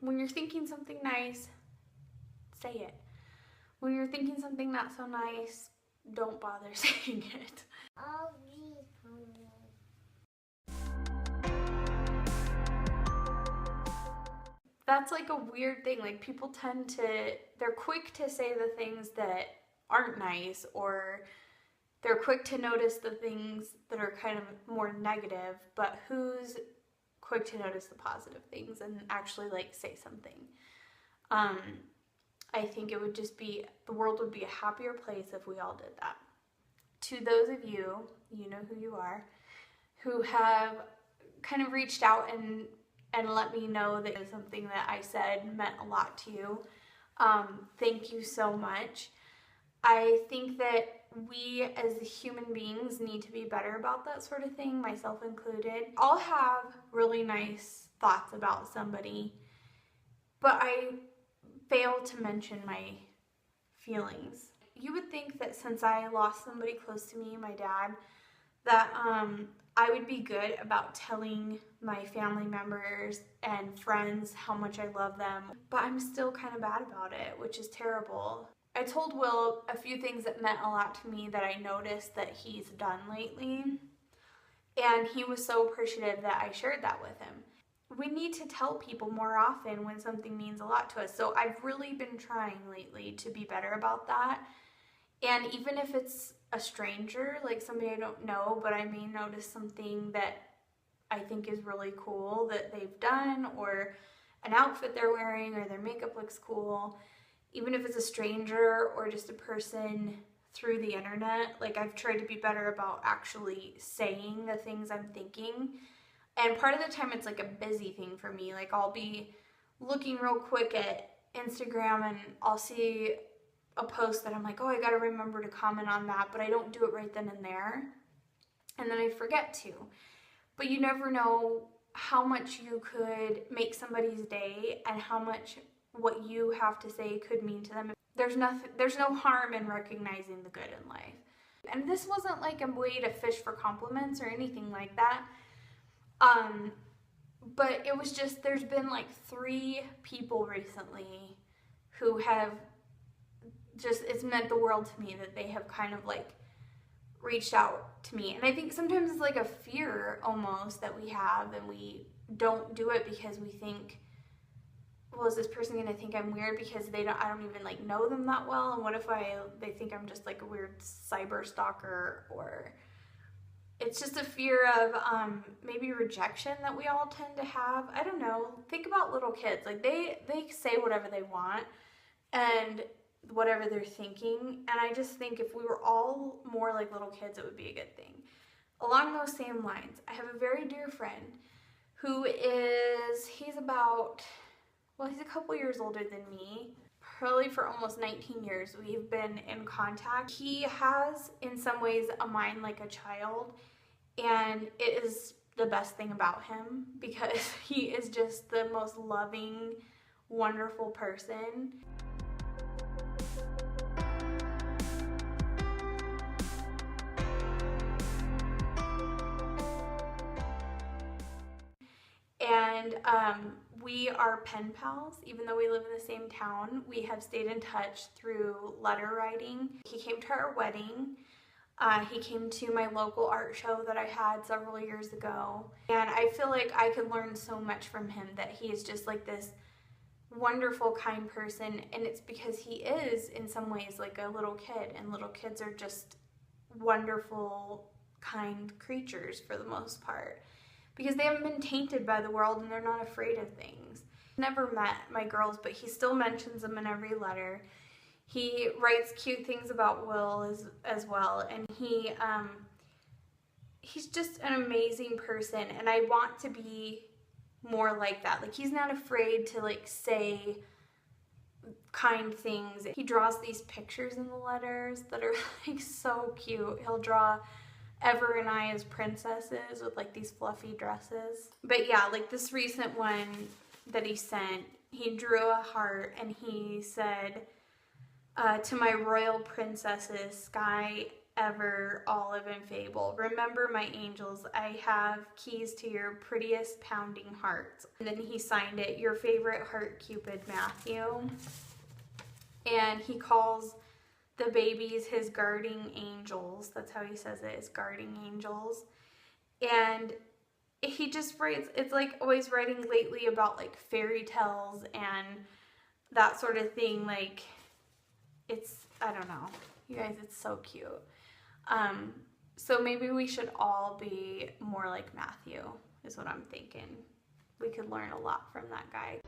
when you're thinking something nice, say it. When you're thinking something not so nice, don't bother saying it. That's like a weird thing. Like, people tend to, they're quick to say the things that aren't nice, or they're quick to notice the things that are kind of more negative, but who's quick to notice the positive things and actually like say something? I think it would just be, the world would be a happier place if we all did that. To those of you, you know who you are, who have kind of reached out and let me know that something that I said meant a lot to you, thank you so much. I think that we as human beings need to be better about that sort of thing, myself included. I'll have really nice thoughts about somebody, but I fail to mention my feelings. You would think that since I lost somebody close to me, my dad, that I would be good about telling my family members and friends how much I love them, but I'm still kind of bad about it, which is terrible. I told Will a few things that meant a lot to me that I noticed that he's done lately, and he was so appreciative that I shared that with him. We need to tell people more often when something means a lot to us, so I've really been trying lately to be better about that. And even if it's a stranger, like somebody I don't know, but I may notice something that I think is really cool that they've done, or an outfit they're wearing, or their makeup looks cool, even if it's a stranger or just a person through the internet, like I've tried to be better about actually saying the things I'm thinking. And part of the time it's like a busy thing for me. Like, I'll be looking real quick at Instagram and I'll see a post that I'm like, oh, I gotta remember to comment on that, but I don't do it right then and there, and then I forget to. But you never know how much you could make somebody's day and how much what you have to say could mean to them. There's no harm in recognizing the good in life. And this wasn't like a way to fish for compliments or anything like that. But it was just, there's been like 3 people recently who have just, it's meant the world to me that they have kind of like reached out to me. And I think sometimes it's like a fear almost that we have, and we don't do it because we think, well, is this person gonna think I'm weird because I don't even like know them that well, and what if they think I'm just like a weird cyber stalker? Or it's just a fear of maybe rejection that we all tend to have. I don't know. Think about little kids. Like, they say whatever they want and whatever they're thinking, and I just think if we were all more like little kids, it would be a good thing. Along those same lines, I have a very dear friend who is, he's a couple years older than me. Probably for almost 19 years we've been in contact. He has in some ways a mind like a child, and it is the best thing about him because he is just the most loving, wonderful person. And we are pen pals. Even though we live in the same town, we have stayed in touch through letter writing. He came to our wedding. He came to my local art show that I had several years ago. And I feel like I could learn so much from him, that he is just like this wonderful, kind person. And it's because he is in some ways like a little kid, and little kids are just wonderful, kind creatures for the most part, because they haven't been tainted by the world and they're not afraid of things. Never met my girls, but he still mentions them in every letter. He writes cute things about Will as well, and he's just an amazing person, and I want to be more like that. Like, he's not afraid to like say kind things. He draws these pictures in the letters that are like so cute. He'll draw Ever and I as princesses with like these fluffy dresses. But yeah, like this recent one that he sent, he drew a heart and he said, to my royal princesses, Sky ever, Olive and Fable. Remember my angels, I have keys to your prettiest pounding hearts. And then he signed it, your favorite heart Cupid, Matthew. And he calls the babies his guarding angels. That's how he says it, is guarding angels. And he just writes, it's like always writing lately about like fairy tales and that sort of thing. Like, it's, I don't know, you guys, it's so cute. So maybe we should all be more like Matthew, is what I'm thinking. We could learn a lot from that guy.